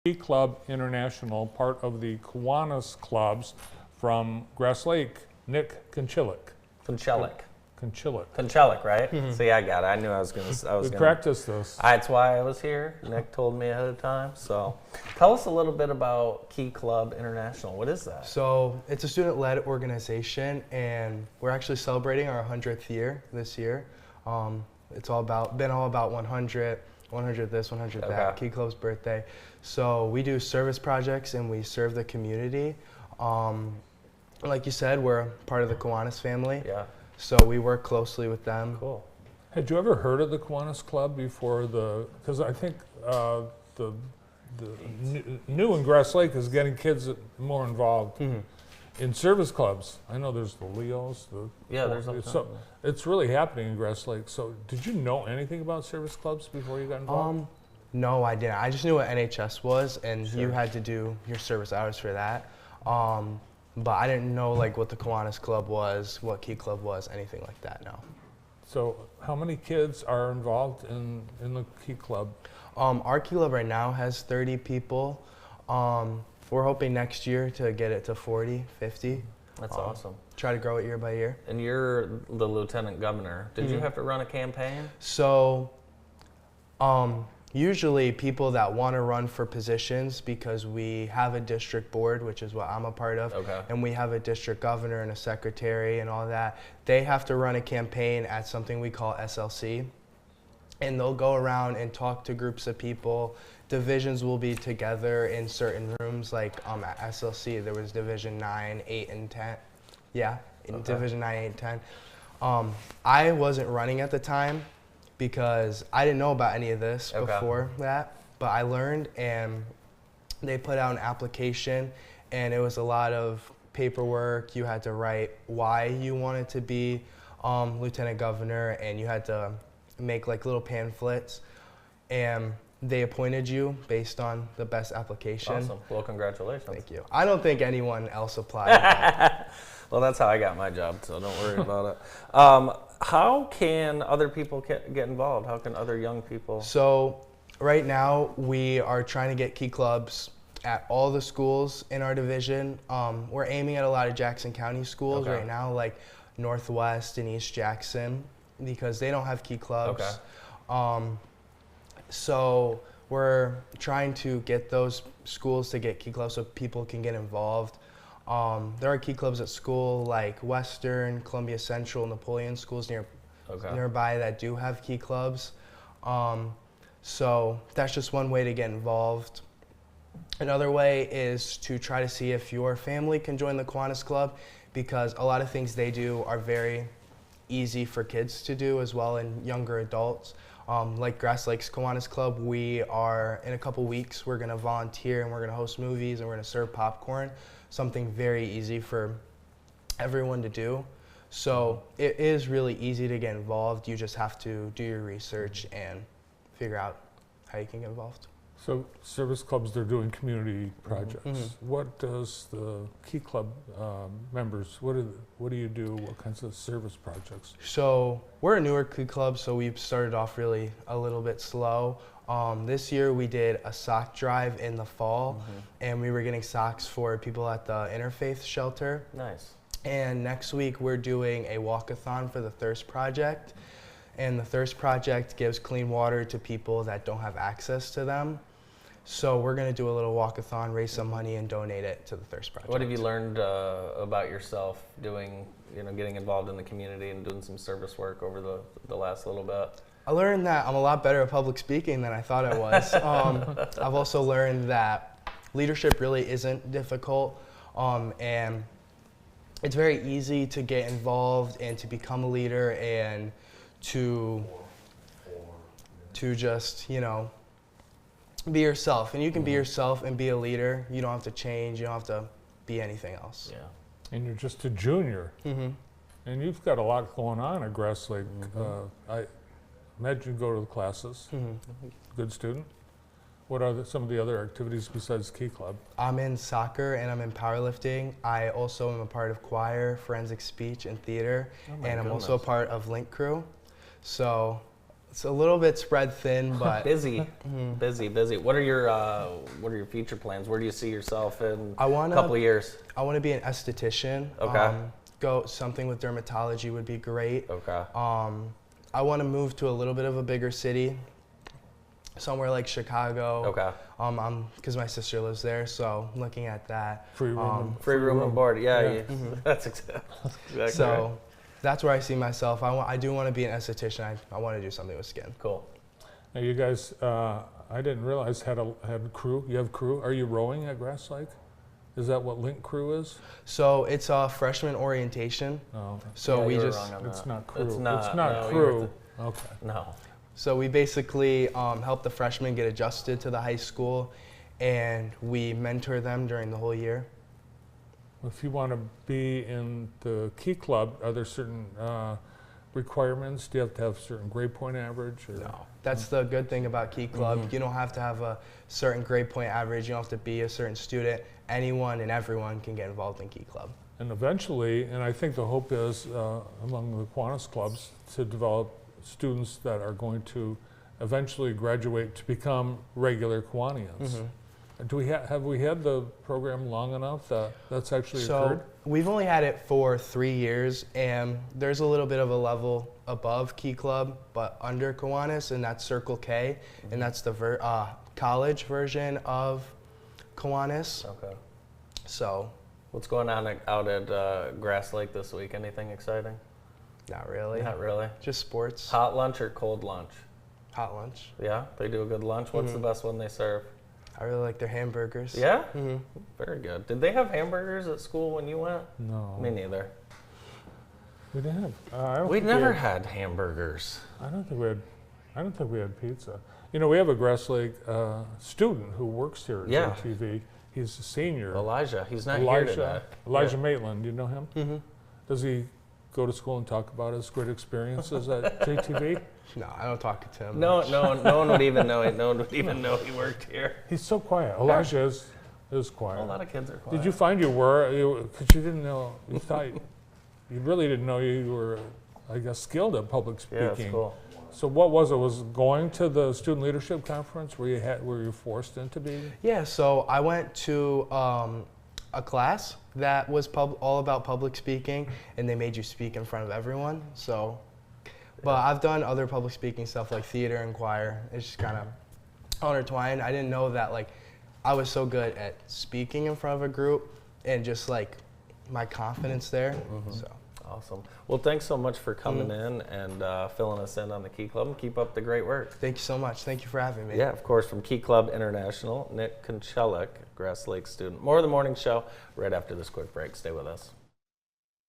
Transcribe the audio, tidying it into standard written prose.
Key Club International, part of the Kiwanis clubs from Grass Lake, Nick Koncelik. Koncelik, right? See, I got it. I knew I was gonna. We practiced this. That's why I was here. Nick told me ahead of time. So, tell us a little bit about Key Club International. What is that? So it's a student-led organization, and we're actually celebrating our 100th year this year. It's been all about 100 this, 100 that, Key Club's birthday. So we do service projects and we serve the community. Like you said, we're part of the Kiwanis family. Yeah. So we work closely with them. Cool. Had you ever heard of the Kiwanis Club before because I think the new in Grass Lake is getting kids more involved in service clubs. I know there's the Leos. It's really happening in Grass Lake. So did you know anything about service clubs before you got involved? No, I didn't. I just knew what NHS was, and you had to do your service hours for that. But I didn't know what the Kiwanis Club was, what Key Club was, anything like that, no. So how many kids are involved in the Key Club? Our Key Club right now has 30 people. We're hoping next year to get it to 40, 50. That's awesome. Try to grow it year by year. And you're the lieutenant governor. Did you have to run a campaign? So, usually people that want to run for positions, because we have a district board, which is what I'm a part of, and we have a district governor and a secretary and all that, they have to run a campaign at something we call SLC. And they'll go around and talk to groups of people. Divisions will be together in certain rooms, like at SLC, there was Division 9, 8, and 10. Yeah, in Division 9, 8, and 10. I wasn't running at the time because I didn't know about any of this before that, but I learned, and they put out an application, and it was a lot of paperwork. You had to write why you wanted to be lieutenant governor, and you had to make little pamphlets, and they appointed you based on the best application. Awesome. Well, congratulations. Thank you. I don't think anyone else applied. Well, that's how I got my job, so don't worry about it. How can other people get involved? How can other young people? So right now we are trying to get Key Clubs at all the schools in our division. We're aiming at a lot of Jackson County schools right now, like Northwest and East Jackson, because they don't have Key Clubs. So we're trying to get those schools to get Key Clubs so people can get involved. There are Key Clubs at school like Western, Columbia Central, Napoleon schools nearby that do have Key Clubs. So that's just one way to get involved. Another way is to try to see if your family can join the Kiwanis Club, because a lot of things they do are very easy for kids to do as well, and younger adults. Like Grass Lake's Kiwanis Club, we are, in a couple weeks, we're gonna volunteer and we're gonna host movies and we're gonna serve popcorn, something very easy for everyone to do. So it is really easy to get involved. You just have to do your research and figure out how you can get involved. So service clubs, they're doing community projects. What does the Key Club members, what do you do? What kinds of service projects? So we're a newer Key Club, so we've started off really a little bit slow. This year we did a sock drive in the fall, and we were getting socks for people at the Interfaith Shelter. Nice. And next week we're doing a walkathon for the Thirst Project. And the Thirst Project gives clean water to people that don't have access to them. So we're going to do a little walkathon, raise some money, and donate it to the Thirst Project. What have you learned about yourself getting involved in the community and doing some service work over the last little bit? I learned that I'm a lot better at public speaking than I thought I was. I've also learned that leadership really isn't difficult, and it's very easy to get involved and to become a leader and to just, be yourself. And you can be yourself and be a leader. You don't have to change. You don't have to be anything else. Yeah. And you're just a junior. And you've got a lot going on at Grass Lake. I imagine you go to the classes. Good student. What are some of the other activities besides Key Club? I'm in soccer and I'm in powerlifting. I also am a part of choir, forensic speech, and theater. And I'm also a part of Link Crew. So It's a little bit spread thin, but Busy, busy. What are your future plans? Where do you see yourself in a couple of years? I want to be an esthetician. Okay. Go something with dermatology would be great. Okay. I want to move to a little bit of a bigger city, somewhere like Chicago. Okay. Because my sister lives there, so I'm looking at that. Free room. Free room and board. Yeah. Yeah. That's exactly So right. that's where I see myself. I do want to be an esthetician. I want to do something with skin. Cool. Now you guys, I didn't realize had crew. You have crew. Are you rowing at Grass Lake? Is that what Link Crew is? So it's a freshman orientation. Oh, So Yeah, we you were just wrong on it's that. not crew. It's not, no, crew. Okay. No. So we basically help the freshmen get adjusted to the high school, and we mentor them during the whole year. If you want to be in the Key Club, are there certain requirements? Do you have to have a certain grade point average? Or? No. That's the good thing about Key Club. You don't have to have a certain grade point average. You don't have to be a certain student. Anyone and everyone can get involved in Key Club. And eventually, and I think the hope is among the Kiwanis clubs to develop students that are going to eventually graduate to become regular Kiwanians. Do we have we had the program long enough that that's actually occurred? So we've only had it for 3 years, and there's a little bit of a level above Key Club, but under Kiwanis, and that's Circle K, and that's the college version of Kiwanis. Okay. So What's going on out at Grass Lake this week? Anything exciting? not really. Not really. Just sports. Hot lunch or cold lunch? Hot lunch. Yeah, they do a good lunch. What's the best one they serve? I really like their hamburgers. Yeah? hmm Very good. Did they have hamburgers at school when you went? No, Me neither. we didn't have. I don't We think never had. had hamburgers. I don't think we had. I don't think we had pizza. You know, we have a Grass Lake student who works here at Yeah. JTV. He's a senior. Elijah, he's not here today. Elijah Maitland. Do you know him? hmm Does he go to school and talk about his great experiences at JTV? No, I don't talk to him. No, much. no one would even know it. No one would even know he worked here. He's so quiet. Elijah is quiet. A lot of kids are quiet. Did you find you were? Because you didn't know. You thought you really didn't know you were, I guess, skilled at public speaking. Yeah, that's cool. So what was it? Was it going to the student leadership conference where were you forced into being? Yeah, so I went to a class that was all about public speaking, and they made you speak in front of everyone. So, but I've done other public speaking stuff like theater and choir. It's just kind of intertwined. I didn't know that like I was so good at speaking in front of a group and just like my confidence there. So. Awesome. Well, thanks so much for coming in and filling us in on the Key Club. Keep up the great work. Thank you so much. Thank you for having me. Yeah, of course, from Key Club International, Nick Koncelik, Grass Lake student. More of the morning show right after this quick break. Stay with us.